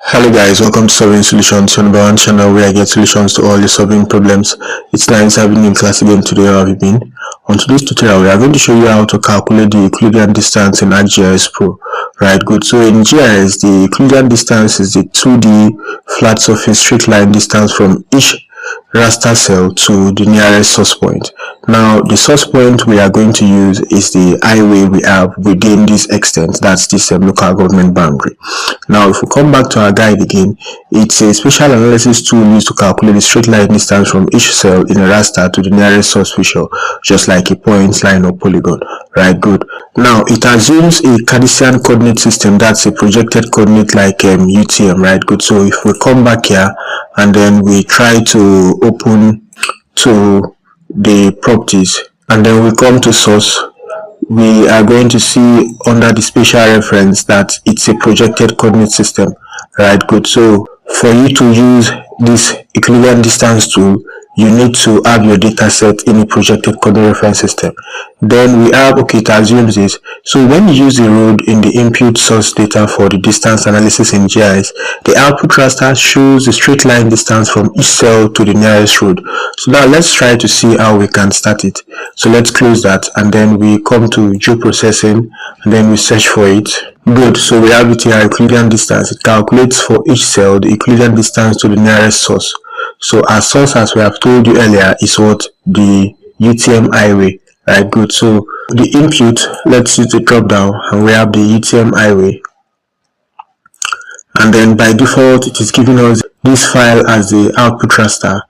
Hello guys, welcome to Solving Solutions, your number one channel where I get solutions to all your solving problems. It's nice having you in class again today. How have you been? On today's tutorial, we are going to show you how to calculate the Euclidean distance in ArcGIS Pro. Right, good. So in GIS, the Euclidean distance is the 2D flat surface straight line distance from each raster cell to the nearest source point. Now the source point we are going to use is the highway we have within this extent, that's this local government boundary. Now if we come back to our guide again, it's a special analysis tool used to calculate the straight line distance from each cell in a raster to the nearest source feature, just like a point, line or polygon. Right, good. Now it assumes a Cartesian coordinate system, that's a projected coordinate like UTM. Right, good. So if we come back here and then we try to open to the properties and then we come to source, we are going to see under the spatial reference that it's a projected coordinate system. Right, good. So for you to use this Euclidean distance tool, you need to have your data set in a projected coordinate reference system. Then we have, okay, it assumes this. So when you use the road in the input source data for the distance analysis in GIS, the output raster shows the straight line distance from each cell to the nearest road. So now let's try to see how we can start it. So let's close that and then we come to geoprocessing and then we search for it. Good. So we have it here, Euclidean distance. It calculates for each cell the Euclidean distance to the nearest source. So our source, as we have told you earlier, is what? The UTM highway. Right, good. So the input, let's use the drop down and we have the UTM highway. And then by default, it is giving us this file as the output raster.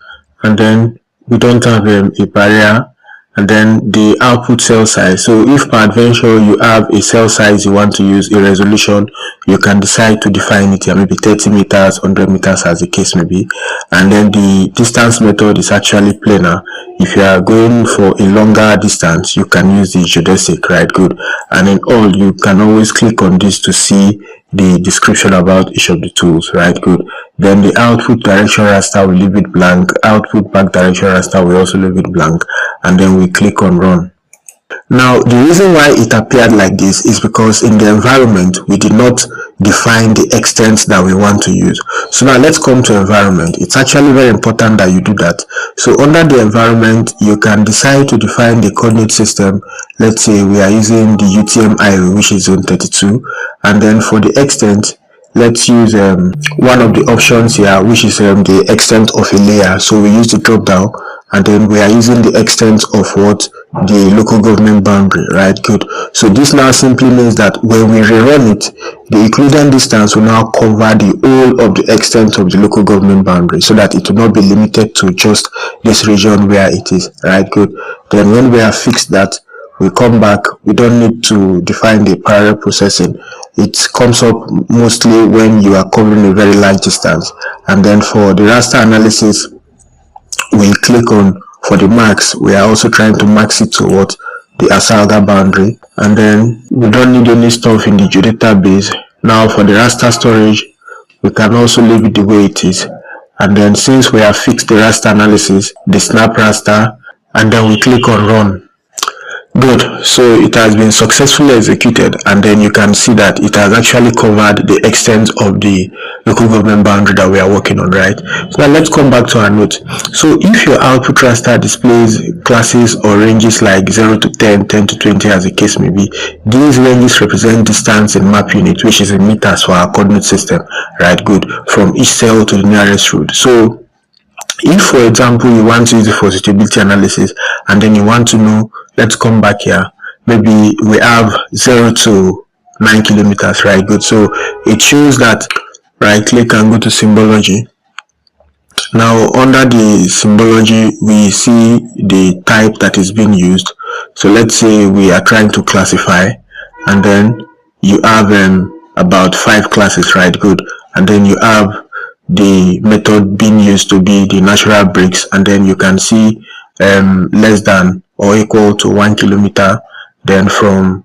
And then we don't have a barrier. And then the output cell size. So if peradventure you have a cell size you want to use, a resolution, you can decide to define it here, maybe 30 meters, 100 meters as the case may be. And then the distance method is actually planar. If you are going for a longer distance, you can use the geodesic. Right, good. And in all, you can always click on this to see the description about each of the tools. Right, good. Then the output direction raster will leave it blank. Output back direction raster will also leave it blank. And then we click on run. Now the reason why it appeared like this is because in the environment we did not define the extent that we want to use. So now let's come to environment. It's actually very important that you do that. So under the environment, you can decide to define the coordinate system. Let's say we are using the UTM highway, which is zone 32, and then for the extent, let's use one of the options here, which is the extent of a layer. So we use the drop down and then we are using the extent of what? The local government boundary. Right, good. So this now simply means that when we rerun it, the Euclidean distance will now cover the whole of the extent of the local government boundary, so that it will not be limited to just this region where it is. Right, good. Then when we have fixed that, we come back. We don't need to define the parallel processing. It comes up mostly when you are covering a very large distance. And then for the raster analysis, we click on, for the max, we are also trying to max it to what? The Asalga boundary. And then we don't need any stuff in the geodatabase. Now for the raster storage, we can also leave it the way it is. And then since we have fixed the raster analysis, the snap raster, and then we click on run. Good. So it has been successfully executed, and then you can see that it has actually covered the extent of the local government boundary that we are working on. Right, so now let's come back to our note. So if your output raster displays classes or ranges like 0 to 10, 10 to 20 as the case may be, these ranges represent distance in map unit, which is in meters for our coordinate system. Right, good, from each cell to the nearest road. So if, for example, you want to use it for suitability analysis and then you want to know, let's come back here, maybe we have 0 to 9 kilometers. Right, good. So it shows that, right click and go to symbology. Now under the symbology, we see the type that is being used. So let's say we are trying to classify, and then you have about 5 classes. Right, good. And then you have the method being used to be the natural breaks, and then you can see less than or equal to 1 kilometer, then from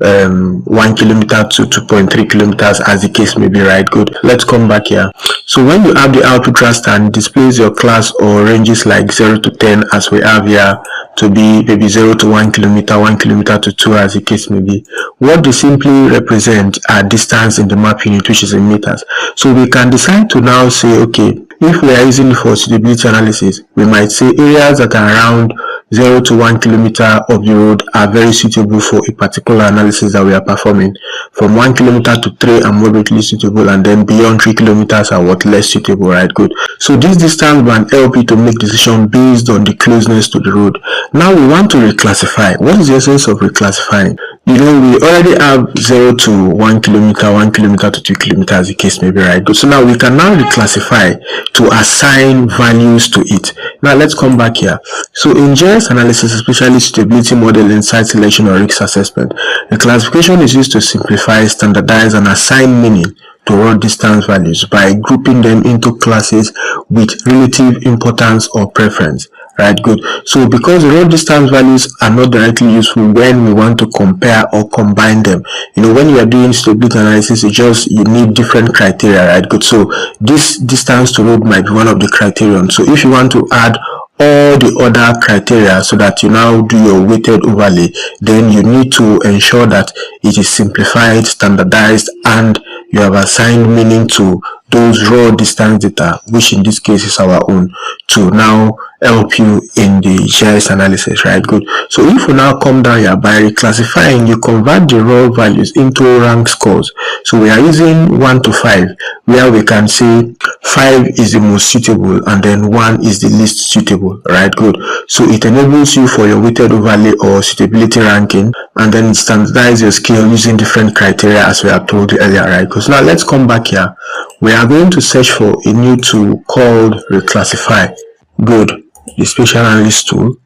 1 kilometer to 2.3 kilometers, as the case may be, right? Good. Let's come back here. So when you have the output raster and displays your class or ranges like 0 to 10, as we have here, to be maybe 0 to 1 kilometer, 1 kilometer to 2, as the case may be, what they simply represent are distance in the map unit, which is in meters. So we can decide to now say, okay, if we are using it for suitability analysis, we might say areas that are around 0 to 1 kilometer of the road are very suitable for a particular analysis that we are performing. From 1 kilometer to 3 are moderately suitable, and then beyond 3 kilometers are what, less suitable, right? Good. So this distance band help you to make decision based on the closeness to the road. Now we want to reclassify. What is the essence of reclassifying? You know, we already have 0 to 1 kilometer, 1 kilometer to 2 kilometers, the case may be, right? Good. So now we can now reclassify to assign values to it. Now let's come back here. So in GIS analysis, especially suitability modeling, site selection, or risk assessment, the classification is used to simplify, standardize, and assign meaning to road distance values by grouping them into classes with relative importance or preference. Right, good. So because the road distance values are not directly useful when we want to compare or combine them, you know, when you are doing stability analysis, you need different criteria, right? Good. So this distance to road might be one of the criterion. So if you want to add all the other criteria so that you now do your weighted overlay, then you need to ensure that it is simplified, standardized, and you have assigned meaning to those raw distance data, which in this case is our own, to now help you in the GIS analysis, right? Good. So if we now come down here, by reclassifying, you convert the raw values into rank scores. So we are using 1 to 5, where we can say 5 is the most suitable and then 1 is the least suitable, right? Good. So it enables you for your weighted overlay or suitability ranking, and then it standardizes your scale using different criteria, as we have told you earlier, right? Because now let's come back here. We are going to search for a new tool called Reclassify. Good. The spatial analyst tool,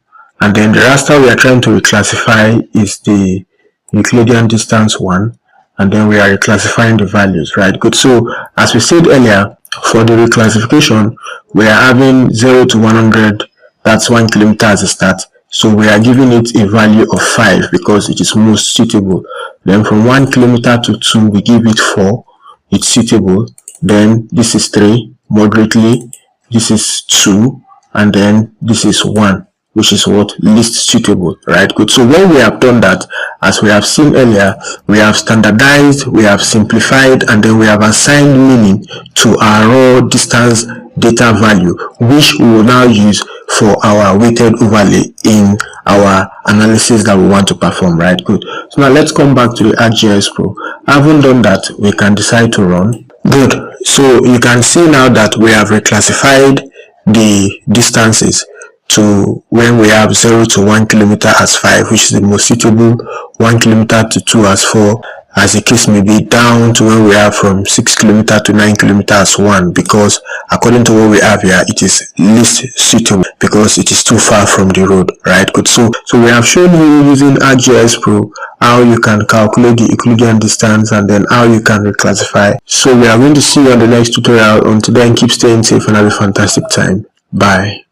and then the raster we are trying to reclassify is the Euclidean Distance one, and then we are reclassifying the values, right? Good. So as we said earlier, for the reclassification, we are having 0 to 100, that's 1 kilometer as a start. So we are giving it a value of 5 because it is most suitable. Then from 1 kilometer to 2, we give it 4, it's suitable. Then this is 3, moderately, this is 2, and then this is 1, which is what, least suitable, right? Good. So when we have done that, as we have seen earlier, we have standardized, we have simplified, and then we have assigned meaning to our raw distance data value, which we will now use for our weighted overlay in our analysis that we want to perform, right? Good. So now let's come back to the ArcGIS Pro. Having done that, we can decide to run. Good. So you can see now that we have reclassified the distances to when we have 0 to 1 kilometer as 5, which is the most suitable, 1 kilometer to 2 as 4, as the case may be, down to when we have from 6 kilometer to 9 kilometer as 1, because according to what we have here, it is least suitable because it is too far from the road, right? Good. So we have shown you using ArcGIS Pro how you can calculate the Euclidean distance and then how you can reclassify. So we are going to see you on the next tutorial. Until then, keep staying safe and have a fantastic time. Bye.